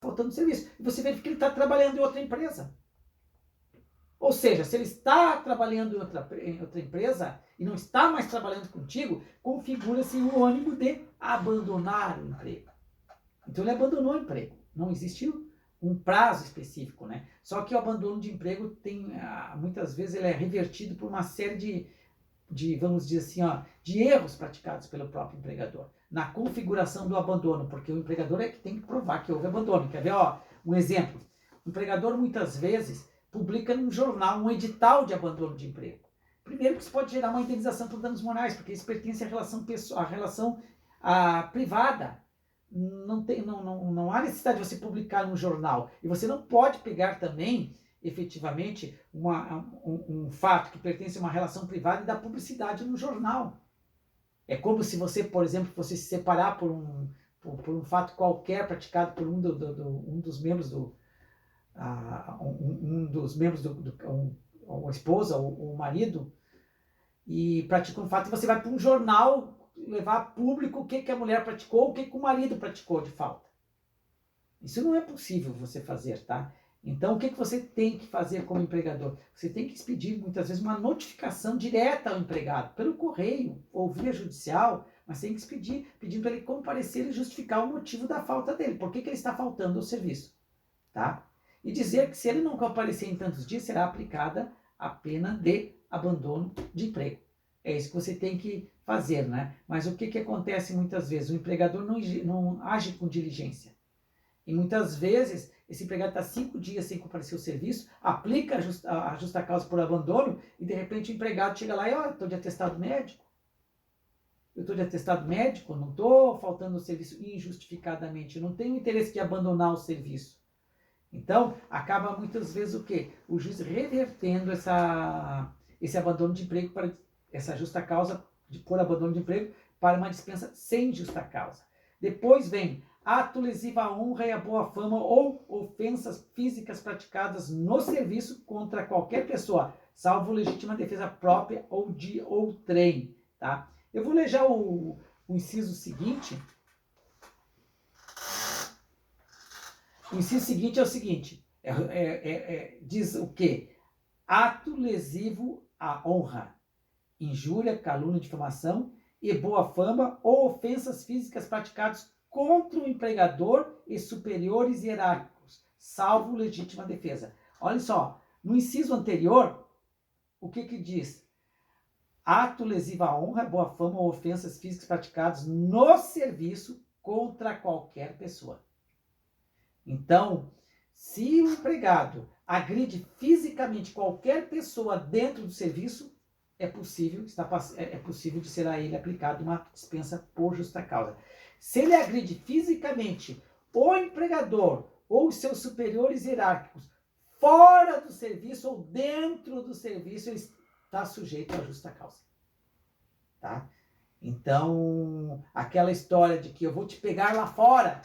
faltando serviço. E você verifica que ele está trabalhando em outra empresa. Ou seja, se ele está trabalhando em outra empresa e não está mais trabalhando contigo, configura-se o ânimo de abandonar o emprego. Então ele abandonou o emprego. Não existiu um prazo específico, né? Só que o abandono de emprego tem, muitas vezes, ele é revertido por uma série vamos dizer assim, de erros praticados pelo próprio empregador na configuração do abandono, porque o empregador é que tem que provar que houve abandono. Quer ver, um exemplo? O empregador muitas vezes publica num jornal um edital de abandono de emprego. Primeiro que isso pode gerar uma indenização por danos morais, porque isso pertence à relação pessoal, à relação privada. Não há necessidade de você publicar num jornal. E você não pode pegar também, efetivamente, um fato que pertence a uma relação privada e dar publicidade no jornal. É como se você, por exemplo, fosse se separar por um fato qualquer praticado por um dos membros a esposa ou o marido, e pratica um fato, e você vai para um jornal levar a público o que a mulher praticou, o que o marido praticou de falta. Isso não é possível você fazer, tá? Então, o que você tem que fazer como empregador? Você tem que expedir, muitas vezes, uma notificação direta ao empregado, pelo correio ou via judicial, mas tem que expedir, pedindo para ele comparecer e justificar o motivo da falta dele. Por que ele está faltando ao serviço, tá? E dizer que se ele não comparecer em tantos dias, será aplicada a pena de abandono de emprego. É isso que você tem que fazer, né? Mas o que acontece muitas vezes? O empregador não age com diligência. E muitas vezes esse empregado está 5 dias sem comparecer ao serviço, aplica a justa causa por abandono e de repente o empregado chega lá e, eu estou de atestado médico. Eu estou de atestado médico, não estou faltando ao serviço injustificadamente, eu não tenho interesse de abandonar o serviço. Então, acaba muitas vezes o quê? O juiz revertendo esse abandono de emprego, para essa justa causa por abandono de emprego, para uma dispensa sem justa causa. Depois vem ato lesivo à honra e à boa fama ou ofensas físicas praticadas no serviço contra qualquer pessoa, salvo legítima defesa própria ou de outrem. Tá? Eu vou ler já o inciso seguinte. O inciso seguinte é o seguinte, diz o quê? Ato lesivo à honra, injúria, calúnia, difamação e boa fama ou ofensas físicas praticadas contra o empregador e superiores hierárquicos, salvo legítima defesa. Olha só, no inciso anterior, o que diz? Ato lesivo à honra, boa fama ou ofensas físicas praticadas no serviço contra qualquer pessoa. Então, se o empregado agride fisicamente qualquer pessoa dentro do serviço, é possível de ser a ele aplicada uma dispensa por justa causa. Se ele agride fisicamente o empregador ou os seus superiores hierárquicos fora do serviço ou dentro do serviço, ele está sujeito à justa causa. Tá? Então, aquela história de que eu vou te pegar lá fora,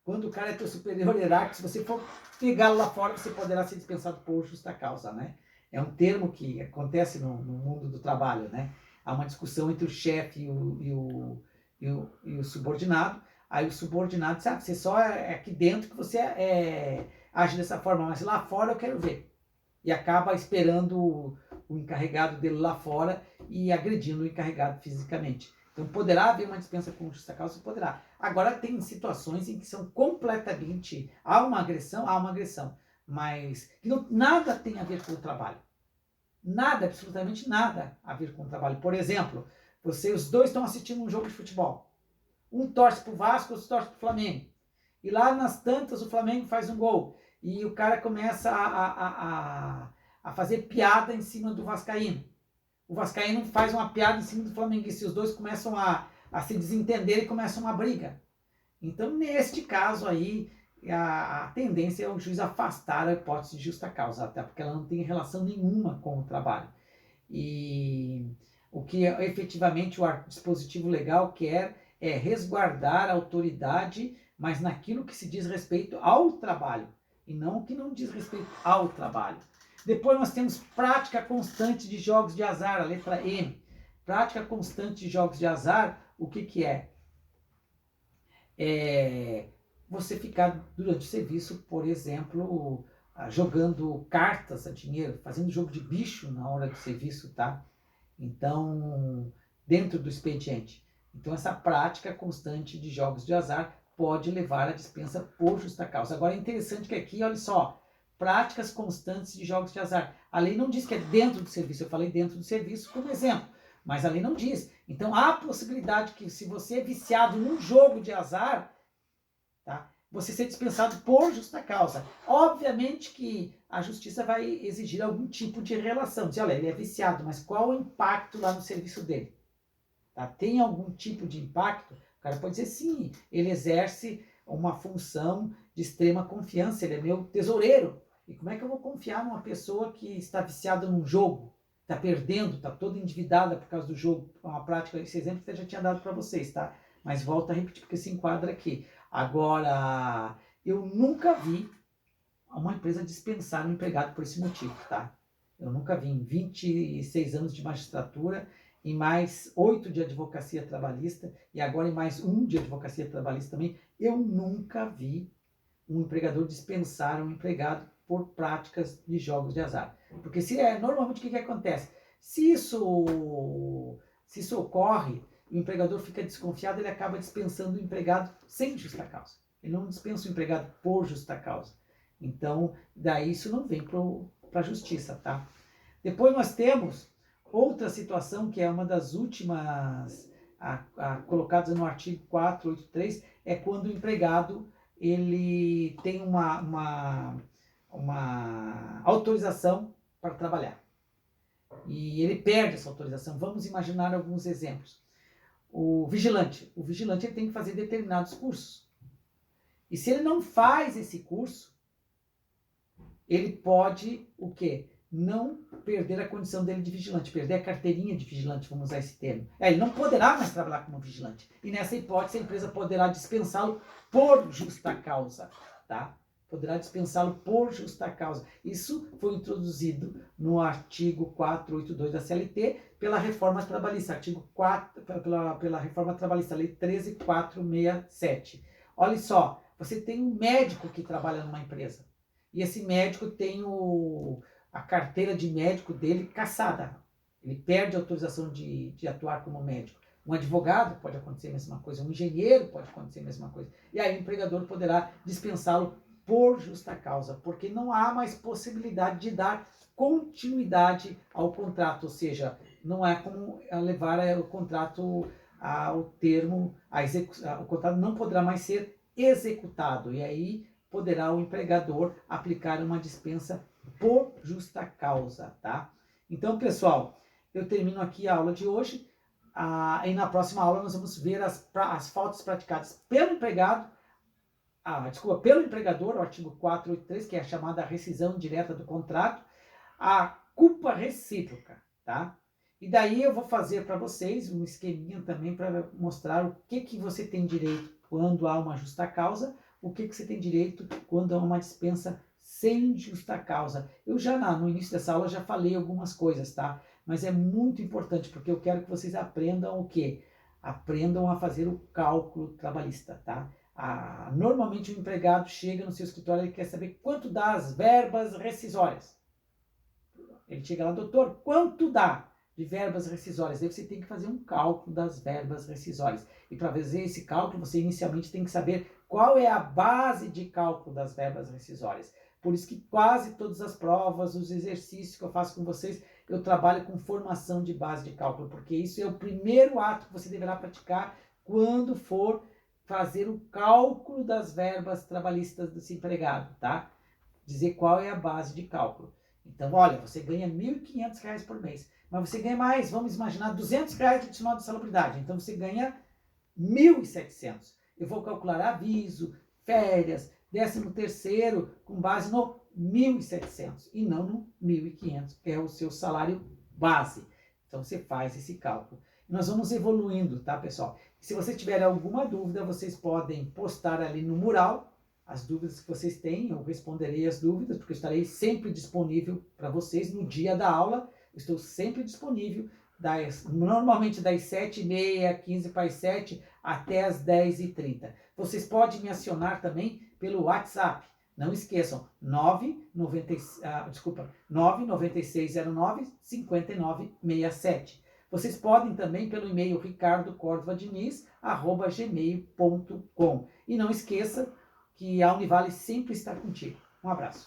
quando o cara é teu superior hierárquico, se você for pegá-lo lá fora, você poderá ser dispensado por justa causa, né? É um termo que acontece no mundo do trabalho, né? Há uma discussão entre o chefe e o subordinado. Aí o subordinado diz, você só é aqui dentro que você age dessa forma, mas lá fora eu quero ver. E acaba esperando o encarregado dele lá fora e agredindo o encarregado fisicamente. Então, poderá haver uma dispensa com justa causa? Poderá. Agora, tem situações em que são completamente... Há uma agressão, mas que nada tem a ver com o trabalho. Nada, absolutamente nada a ver com o trabalho. Por exemplo, os dois estão assistindo um jogo de futebol. Um torce para o Vasco, outro torce para o Flamengo. E lá nas tantas o Flamengo faz um gol. E o cara começa a fazer piada em cima do vascaíno. O vascaíno faz uma piada em cima do flamenguista e os dois começam a se desentender e começam uma briga. Então, neste caso aí, a tendência é o juiz afastar a hipótese de justa causa, até porque ela não tem relação nenhuma com o trabalho. E o que efetivamente o dispositivo legal quer é resguardar a autoridade, mas naquilo que se diz respeito ao trabalho, e não o que não diz respeito ao trabalho. Depois nós temos prática constante de jogos de azar, a letra M. Prática constante de jogos de azar, o que é? você ficar durante o serviço, por exemplo, jogando cartas a dinheiro, fazendo jogo de bicho na hora do serviço, tá? Então, dentro do expediente. Então, essa prática constante de jogos de azar pode levar à dispensa por justa causa. Agora, é interessante que aqui, olha só, práticas constantes de jogos de azar. A lei não diz que é dentro do serviço, eu falei dentro do serviço como exemplo, mas a lei não diz. Então, há a possibilidade que, se você é viciado num jogo de azar, tá, você ser dispensado por justa causa. Obviamente que a justiça vai exigir algum tipo de relação. Dizer, olha, ele é viciado, mas qual o impacto lá no serviço dele? Tá? Tem algum tipo de impacto? O cara pode dizer sim, ele exerce uma função de extrema confiança, ele é meu tesoureiro. E como é que eu vou confiar numa pessoa que está viciada num jogo? Está perdendo, está toda endividada por causa do jogo? Uma prática, esse exemplo que eu já tinha dado para vocês, tá? Mas volto a repetir porque se enquadra aqui. Agora, eu nunca vi uma empresa dispensar um empregado por esse motivo, tá? Eu nunca vi em 26 anos de magistratura, em mais 8 de advocacia trabalhista e agora em mais 1 de advocacia trabalhista também, eu nunca vi um empregador dispensar um empregado por práticas de jogos de azar. Porque normalmente o que acontece? Se isso ocorre, o empregador fica desconfiado, ele acaba dispensando o empregado sem justa causa. Ele não dispensa o empregado por justa causa. Então, daí isso não vem para a justiça, tá? Depois nós temos outra situação que é uma das últimas colocadas no artigo 483, é quando o empregado ele tem uma autorização para trabalhar. E ele perde essa autorização. Vamos imaginar alguns exemplos. O vigilante ele tem que fazer determinados cursos. E se ele não faz esse curso, ele pode o quê? Não perder a condição dele de vigilante, perder a carteirinha de vigilante, vamos usar esse termo. Ele não poderá mais trabalhar como vigilante. E nessa hipótese, a empresa poderá dispensá-lo por justa causa, tá? Poderá dispensá-lo por justa causa. Isso foi introduzido no artigo 482 da CLT pela reforma trabalhista, artigo 4, pela reforma trabalhista, lei 13.467. Olha só, você tem um médico que trabalha numa empresa. E esse médico tem a carteira de médico dele cassada. Ele perde a autorização de atuar como médico. Um advogado pode acontecer a mesma coisa, um engenheiro pode acontecer a mesma coisa. E aí o empregador poderá dispensá-lo por justa causa, porque não há mais possibilidade de dar continuidade ao contrato, ou seja, não é como levar o contrato ao termo, o contrato não poderá mais ser executado. E aí poderá o empregador aplicar uma dispensa por justa causa, tá? Então, pessoal, eu termino aqui a aula de hoje. E na próxima aula nós vamos ver as faltas praticadas pelo empregado, pelo empregador, o artigo 483, que é a chamada rescisão direta do contrato, a culpa recíproca, tá? E daí eu vou fazer para vocês um esqueminha também para mostrar o que você tem direito quando há uma justa causa, o que você tem direito quando há uma dispensa sem justa causa. Eu já no início dessa aula já falei algumas coisas, tá? Mas é muito importante, porque eu quero que vocês aprendam o quê? Aprendam a fazer o cálculo trabalhista, tá? Normalmente o empregado chega no seu escritório e quer saber quanto dá as verbas rescisórias. Ele chega lá, doutor, quanto dá de verbas rescisórias? Daí você tem que fazer um cálculo das verbas rescisórias. E para fazer esse cálculo, você inicialmente tem que saber qual é a base de cálculo das verbas rescisórias. Por isso que quase todas as provas, os exercícios que eu faço com vocês, eu trabalho com formação de base de cálculo, porque isso é o primeiro ato que você deverá praticar quando for fazer o cálculo das verbas trabalhistas desse empregado, tá? Dizer qual é a base de cálculo. Então, olha, você ganha R$ 1.500 por mês, mas você ganha mais, vamos imaginar, R$ 200 de adicional de salubridade. Então, você ganha 1.700. Eu vou calcular aviso, férias, 13º, com base no 1.700 e não no 1.500, que é o seu salário base. Então, você faz esse cálculo. Nós vamos evoluindo, tá, pessoal? Se vocês tiverem alguma dúvida, vocês podem postar ali no mural as dúvidas que vocês têm, eu responderei as dúvidas, porque eu estarei sempre disponível para vocês no dia da aula. Eu estou sempre disponível, normalmente das 7h30, 7:45 até as 10h30. Vocês podem me acionar também pelo WhatsApp. Não esqueçam, 99609-5967. Vocês podem também pelo e-mail ricardocordovadiniz@gmail.com. E não esqueça que a Univale sempre está contigo. Um abraço.